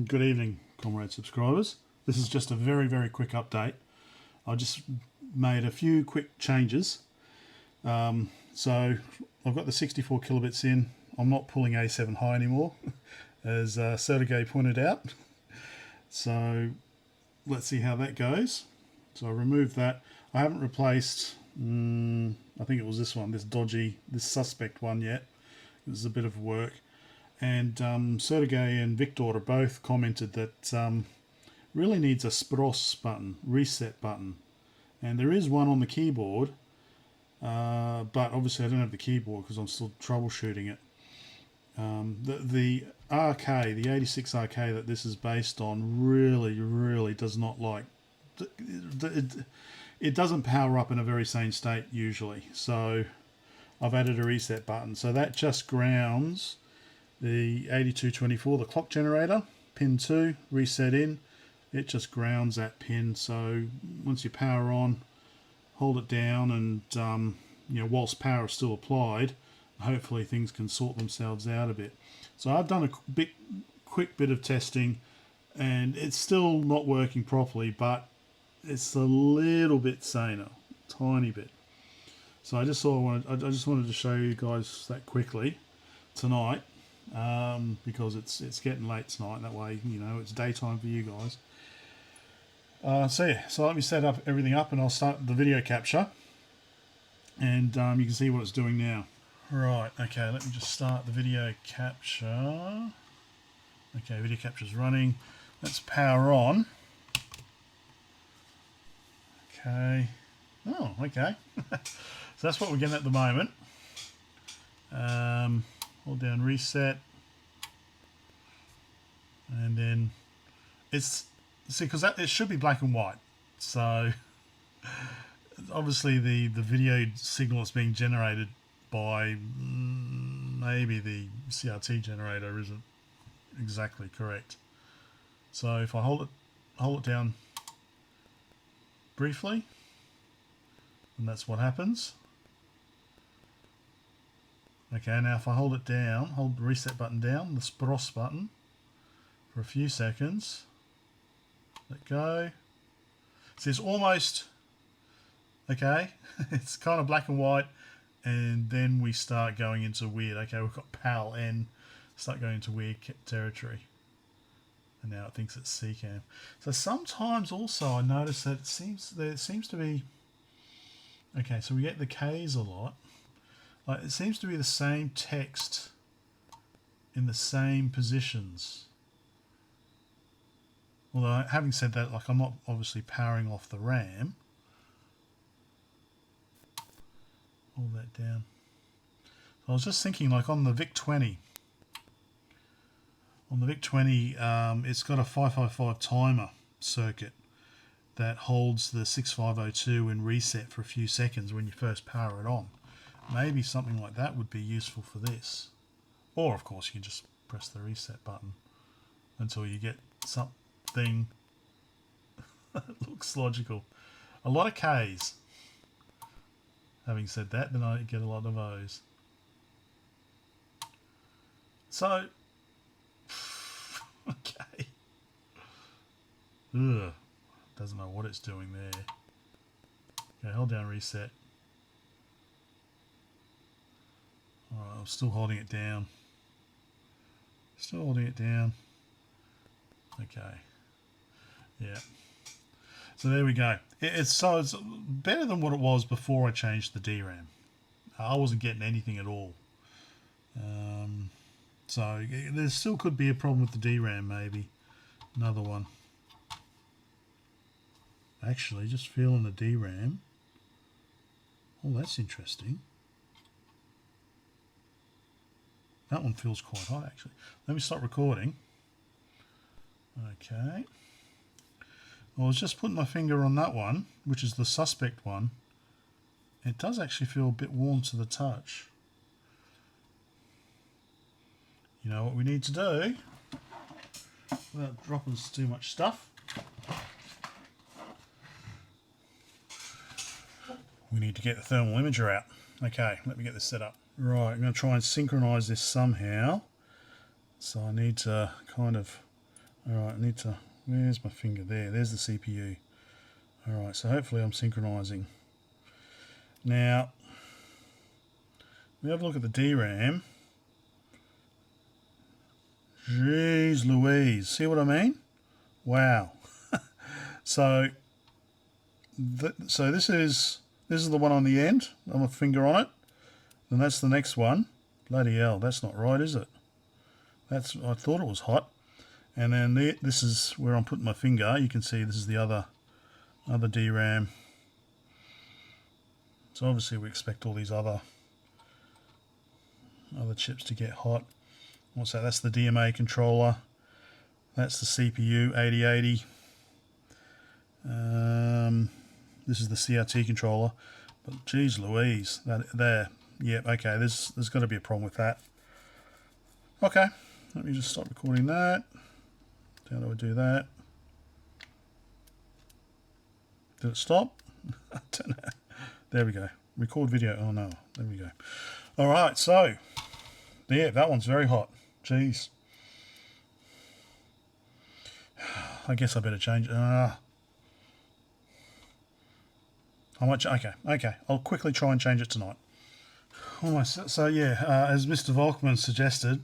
Good evening, comrade subscribers. This is just a very quick update. I just made a few quick changes. So I've got the 64 kilobits in. I'm not pulling A7 high anymore, as Sergij pointed out. So let's see how that goes. So I removed that. I haven't replaced, I think it was this one, this suspect one yet. This is a bit of work. And Sergij and Victor are both commented that really needs a СБРОС button, reset button. And there is one on the keyboard, but obviously I don't have the keyboard because I'm still troubleshooting it. The RK, the 86 RK that this is based on really does not like, it doesn't power up in a very sane state usually. So I've added a reset button. So that just grounds the 8224, the clock generator, pin 2, reset in. It just grounds that pin. So once you power on, hold it down, and you know, whilst power is still applied, hopefully things can sort themselves out a bit. So I've done a quick bit of testing, and it's still not working properly, but it's a little bit saner, tiny bit. So I just wanted to show you guys that quickly tonight. Because it's getting late tonight, that way, you know, it's daytime for you guys. So let me set everything up and I'll start the video capture, and you can see what it's doing now. Right, okay, let me just start the video capture. Okay, video capture's running. Let's power on. Okay. Oh, okay. So that's what we're getting at the moment. Hold down reset, and then it's, see, because it should be black and white, so obviously the video signal is being generated by maybe the CRT generator isn't exactly correct. So if I hold it down briefly, and that's what happens. Okay, now if I hold it down, hold the reset button down, the СБРОС button, for a few seconds, let go. See, it's almost, okay, it's kind of black and white, and then we start going into weird. Okay, we've got PAL N, start going into weird territory. And now it thinks it's CCAM. So sometimes also I notice that there seems to be, okay, so we get the K's a lot. Like, it seems to be the same text in the same positions. Although, having said that, like, I'm not obviously powering off the RAM. Hold that down. So I was just thinking, like, on the VIC-20. On the VIC-20, it's got a 555 timer circuit that holds the 6502 in reset for a few seconds when you first power it on. Maybe something like that would be useful for this. Or, of course, you can just press the reset button until you get something that looks logical. A lot of K's. Having said that, then I get a lot of O's. So, okay. Ugh. Doesn't know what it's doing there. Okay, hold down reset. Alright, I'm still holding it down. Still holding it down. Okay. Yeah. So there we go. It's better than what it was before I changed the DRAM. I wasn't getting anything at all. So there still could be a problem with the DRAM, maybe. Another one. Actually, just feeling the DRAM. Oh, that's interesting. That one feels quite hot, actually. Let me stop recording. Okay. I was just putting my finger on that one, which is the suspect one. It does actually feel a bit warm to the touch. You know what we need to do, without dropping too much stuff, we need to get the thermal imager out. Okay, let me get this set up. Right, I'm going to try and synchronize this somehow. So I need to kind of Alright, I need to, where's my finger? There's the CPU. Alright, so hopefully I'm synchronizing. Now, we have a look at the DRAM. Jeez Louise, see what I mean? Wow. So this is the one on the end. I'm a finger on it. And that's the next one. Bloody hell, that's not right, is it? I thought it was hot. And then this is where I'm putting my finger. You can see this is the other DRAM. So obviously we expect all these other chips to get hot. What's that? That's the DMA controller. That's the CPU 8080. This is the CRT controller. But geez Louise, there. Yeah, okay, there's got to be a problem with that. Okay, let me just stop recording that. How do I do that? Did it stop? I don't know. There we go. Record video. Oh no, there we go. All right, so yeah, that one's very hot. Jeez. I guess I better change. How much? Okay. I'll quickly try and change it tonight. Almost. So yeah, as Mr. Volkman suggested,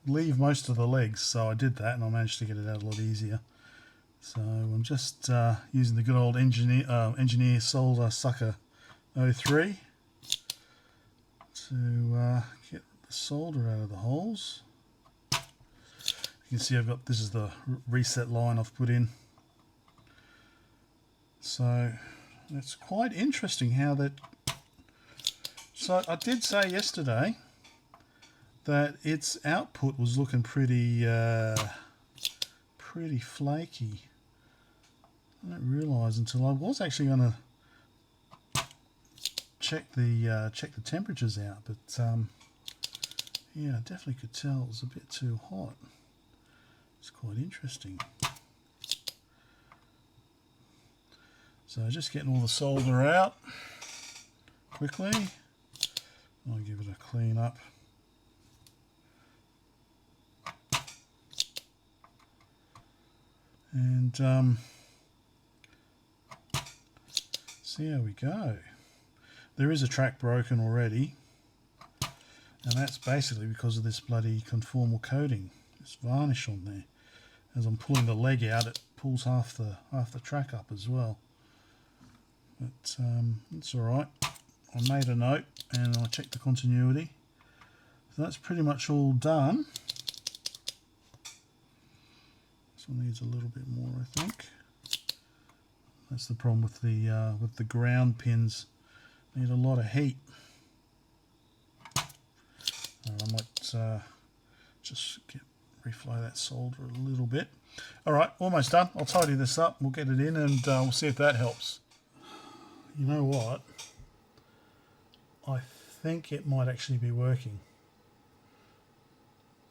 leave most of the legs. So I did that, and I managed to get it out a lot easier. So I'm just using the good old engineer solder sucker 03 to get the solder out of the holes. You can see this is the reset line I've put in. So it's quite interesting how that. So I did say yesterday that its output was looking pretty flaky. I didn't realise until I was actually going to check the temperatures out, but yeah, I definitely could tell it was a bit too hot. It's quite interesting. So just getting all the solder out quickly. I'll give it a clean up. And see how we go. There is a track broken already, and that's basically because of this bloody conformal coating. This varnish on there. As I'm pulling the leg out, it pulls half the track up as well. But it's all right. I made a note and I checked the continuity. So that's pretty much all done. This one needs a little bit more, I think. That's the problem with the ground pins. Need a lot of heat. I might just reflow that solder a little bit. All right, almost done. I'll tidy this up. We'll get it in and we'll see if that helps. You know what? I think it might actually be working.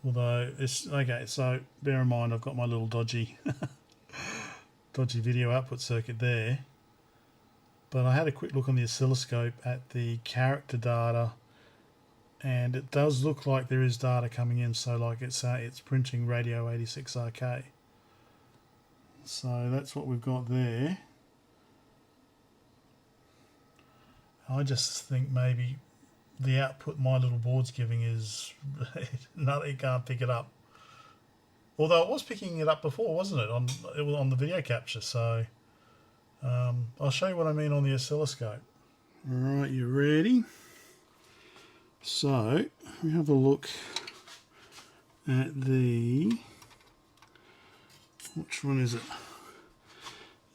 Although it's okay, so bear in mind I've got my little dodgy video output circuit there. But I had a quick look on the oscilloscope at the character data, and it does look like there is data coming in. So like it's printing radio 86RK. So that's what we've got there. I just think maybe the output my little board's giving is no, it can't pick it up. Although it was picking it up before, wasn't it? It was on the video capture. So I'll show you what I mean on the oscilloscope. All right, you ready? So we have a look at the, which one is it?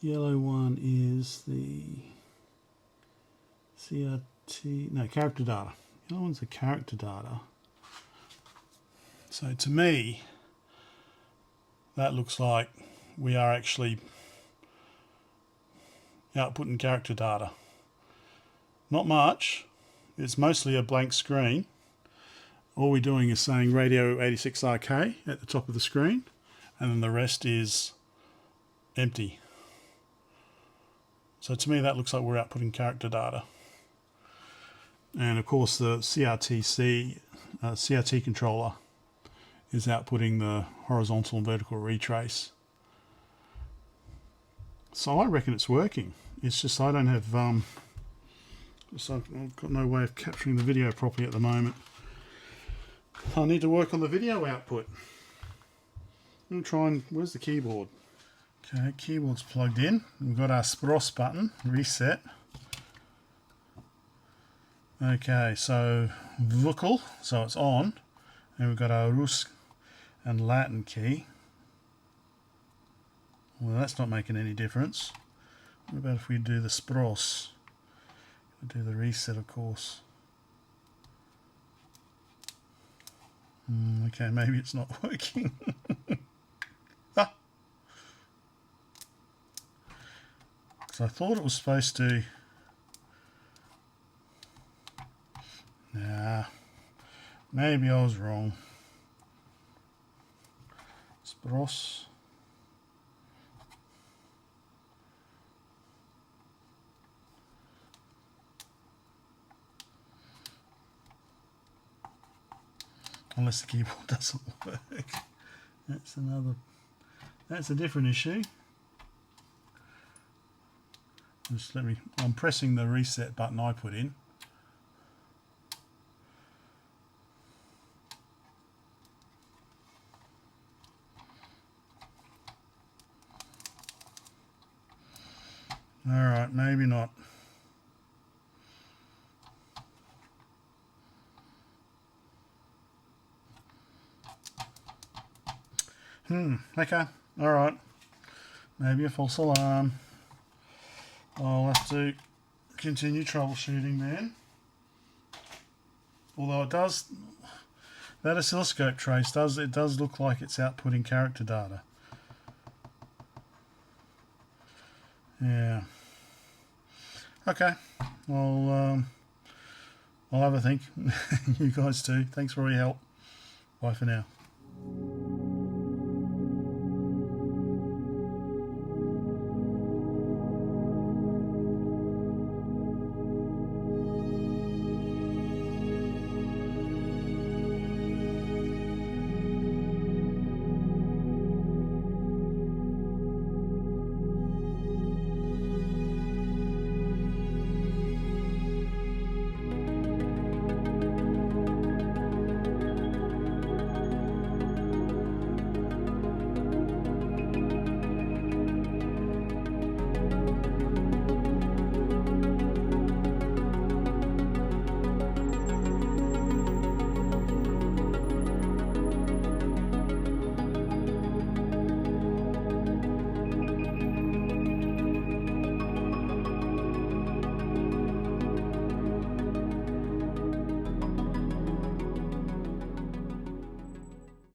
Yellow one is the CRT, no, character data. The other one's the character data. So to me, that looks like we are actually outputting character data. Not much. It's mostly a blank screen. All we're doing is saying radio 86RK at the top of the screen, and then the rest is empty. So to me that looks like we're outputting character data. And of course the CRTC CRT controller is outputting the horizontal and vertical retrace. So I reckon it's working. It's just I don't have so I've got no way of capturing the video properly at the moment. I need to work on the video output. I'm going to try and... Where's the keyboard? Okay, keyboard's plugged in. We've got our СБРОС button, reset. Okay, so vocal, so it's on. And we've got our Rus and Latin key. Well, that's not making any difference. What about if we do the СБРОС? We'll do the reset, of course. Okay, maybe it's not working. Ah. So I thought it was supposed to... Nah, maybe I was wrong. СБРОС. Unless the keyboard doesn't work. That's a different issue. Just I'm pressing the reset button I put in. Alright, maybe not. Okay, alright. Maybe a false alarm. I'll have to continue troubleshooting then. Although it does, that oscilloscope trace does look like it's outputting character data. Yeah. Okay. Well, I'll have a think. You guys too. Thanks for all your help. Bye for now.